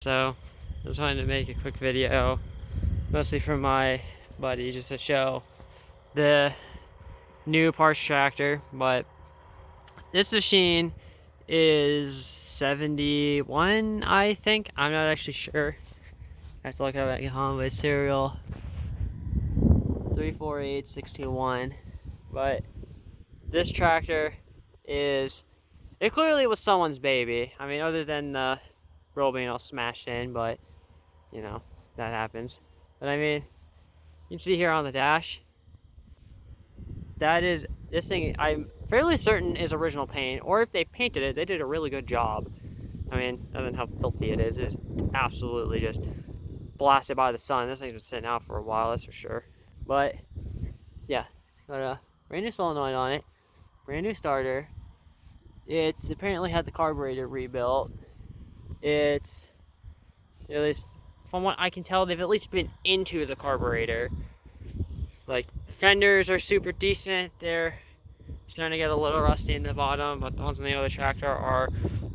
So I just wanted to make a quick video, mostly for my buddy, just to show the new parts tractor. But this machine is 71, I think. I'm not actually sure. I have to look it up at home, but serial 348621. But this tractor it clearly was someone's baby. I mean, other than the roll being all smashed in, but you know, that happens. But I mean, you can see here on the dash, this thing I'm fairly certain is original paint, or if they painted it, they did a really good job. I mean, other than how filthy it is, it's absolutely just blasted by the sun. This thing's been sitting out for a while, that's for sure. But yeah, it's got a brand new solenoid on it, brand new starter. It's apparently had the carburetor rebuilt. It's, at least from what I can tell, they've at least been into the carburetor. Like, fenders are super decent. They're starting to get a little rusty in the bottom, but the ones on the other tractor are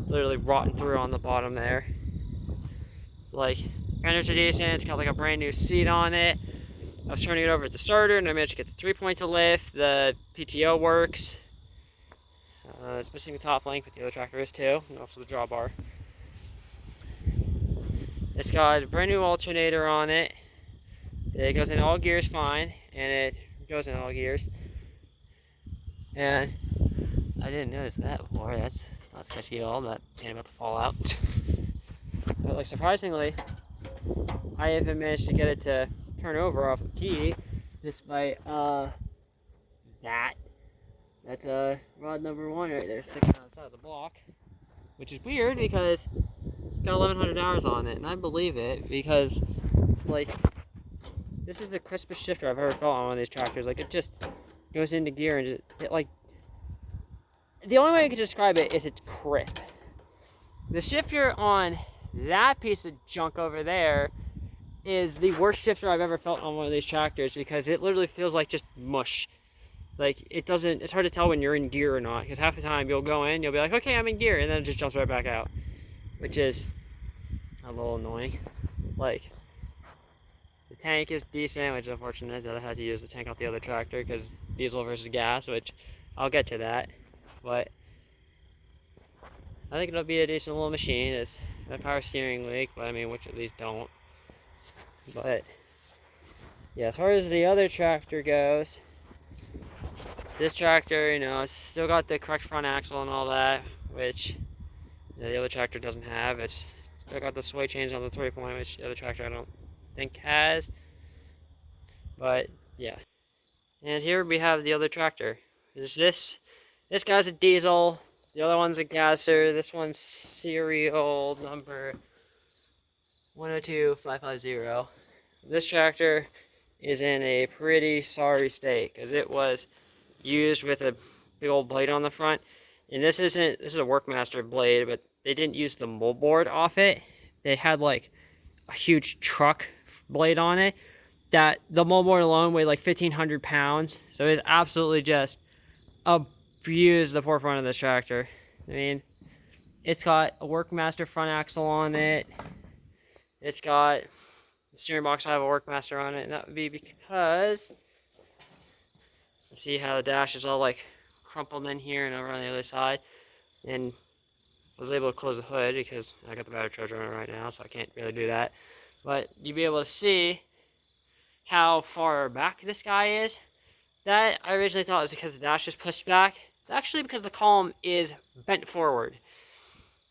literally rotten through on the bottom there. Like, fenders are decent. It's got like a brand new seat on it. I was turning it over at the starter, and I managed to get the 3 points of lift. The PTO works. It's missing the top link, but the other tractor is too, and also the drawbar. It's got a brand new alternator on it. It goes in all gears fine, and it goes in all gears. And I didn't notice that before. That's not sketchy at all. That ain't about to fall out. But like, surprisingly, I even managed to get it to turn over off the key, despite that's rod number 1 right there sticking on the side of the block, which is weird because it's got 1100 hours on it, and I believe it because, like, this is the crispest shifter I've ever felt on one of these tractors. Like, it just goes into gear and the only way I could describe it is it's crisp. The shifter on that piece of junk over there is the worst shifter I've ever felt on one of these tractors because it literally feels like just mush. Like, it's hard to tell when you're in gear or not, because half the time you'll go in, you'll be like, okay, I'm in gear, and then it just jumps right back out, which is a little annoying. Like, the tank is decent, which is unfortunate that I had to use the tank off the other tractor because diesel versus gas, which I'll get to that. But I think it'll be a decent little machine. It's a power steering leak, but I mean, which of these don't. But yeah, as far as the other tractor goes, this tractor, it's still got the correct front axle and all that, which the other tractor doesn't have. It's still got the sway chains on the 3-point, which the other tractor I don't think has. But yeah, and here we have the other tractor. This guy's a diesel, the other one's a gasser. This one's serial number 102550. This tractor is in a pretty sorry state because it was used with a big old blade on the front, and this is a Workmaster blade, but they didn't use the moldboard off it. They had like a huge truck blade on it that the moldboard alone weighed like 1,500 pounds, so it's absolutely just abused the poor front of this tractor. I mean, it's got a Workmaster front axle on it. It's got the steering box. I have a Workmaster on it, and that would be because see how the dash is all like crumpled in here and over on the other side. And I was able to close the hood because I got the battery charger on it right now, so I can't really do that. But you'll be able to see how far back this guy is. That I originally thought was because the dash is pushed back. It's actually because the column is bent forward.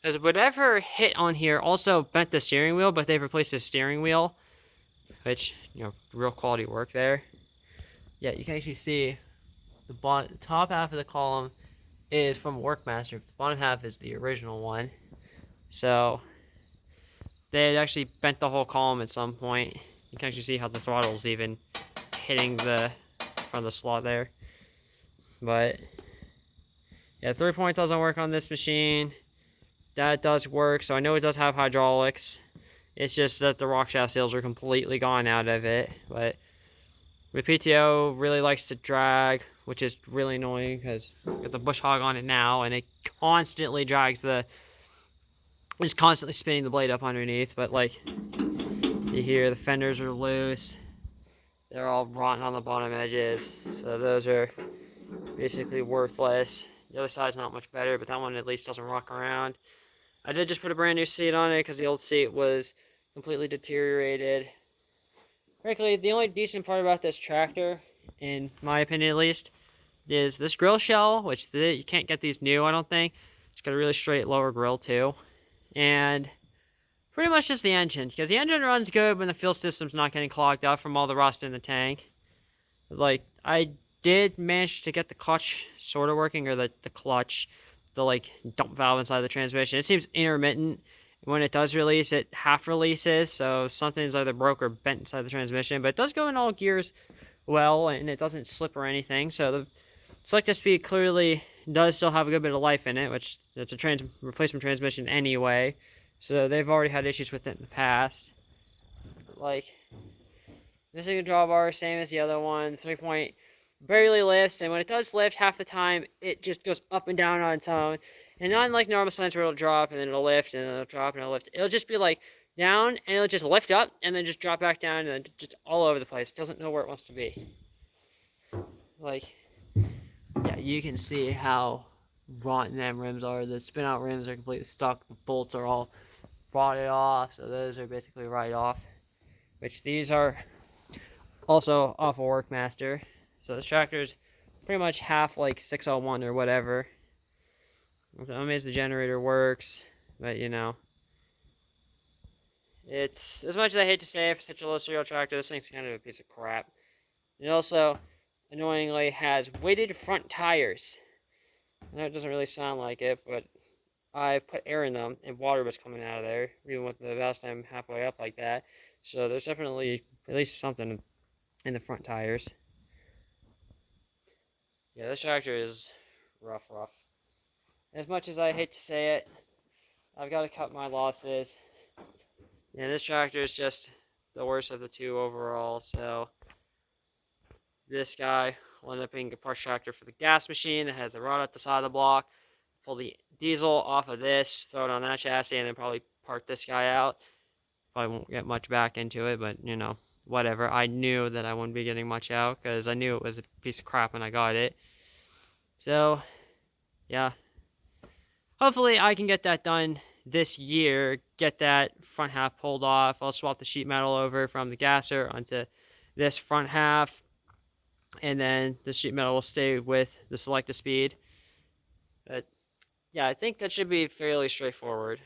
Because whatever hit on here also bent the steering wheel, but they've replaced the steering wheel, which, real quality work there. Yeah, you can actually see the top half of the column is from Workmaster. The bottom half is the original one. So they had actually bent the whole column at some point. You can actually see how the throttle's even hitting the front of the slot there. But yeah, 3-point doesn't work on this machine. That does work, so I know it does have hydraulics. It's just that the rock shaft seals are completely gone out of it. But the PTO really likes to drag, which is really annoying because I've got the bush hog on it now, and it constantly drags the just constantly spinning the blade up underneath. But like you hear, the fenders are loose. They're all rotten on the bottom edges, so those are basically worthless. The other side's not much better, but that one at least doesn't rock around. I did just put a brand new seat on it because the old seat was completely deteriorated. Frankly, the only decent part about this tractor, in my opinion at least, is this grill shell, which you can't get these new, I don't think. It's got a really straight lower grill too. And pretty much just the engine, because the engine runs good when the fuel system's not getting clogged up from all the rust in the tank. Like, I did manage to get the clutch sort of working, or the clutch, the like dump valve inside the transmission. It seems intermittent. When it does release, it half releases, so something's either broke or bent inside the transmission. But it does go in all gears well, and it doesn't slip or anything. So the selective speed clearly does still have a good bit of life in it, which it's a replacement transmission anyway. So they've already had issues with it in the past. Like, missing a drawbar, same as the other one. 3-point barely lifts, and when it does lift, half the time it just goes up and down on its own. And not like normal signs where it'll drop and then it'll lift and then it'll drop and it'll lift. It'll just be like down and it'll just lift up and then just drop back down and then just all over the place. It doesn't know where it wants to be. Like, yeah, you can see how rotten them rims are. The spin out rims are completely stuck. The bolts are all rotted off, so those are basically right off. Which these are also off of Workmaster. So this tractor's pretty much half like 601 or whatever. So I'm amazed the generator works, but you know, it's, as much as I hate to say it for such a low serial tractor, this thing's kind of a piece of crap. It also, annoyingly, has weighted front tires. I know it doesn't really sound like it, but I put air in them and water was coming out of there, even with the valve stem halfway up like that. So there's definitely at least something in the front tires. Yeah, this tractor is rough. As much as I hate to say it, I've got to cut my losses. And this tractor is just the worst of the two overall, so this guy will end up being a parts tractor for the gas machine that has the rod at the side of the block. Pull the diesel off of this, throw it on that chassis, and then probably part this guy out. Probably won't get much back into it, but you know, whatever. I knew that I wouldn't be getting much out because I knew it was a piece of crap when I got it. So, yeah. Hopefully I can get that done this year, get that front half pulled off. I'll swap the sheet metal over from the gasser onto this front half, and then the sheet metal will stay with the selective speed. But yeah, I think that should be fairly straightforward.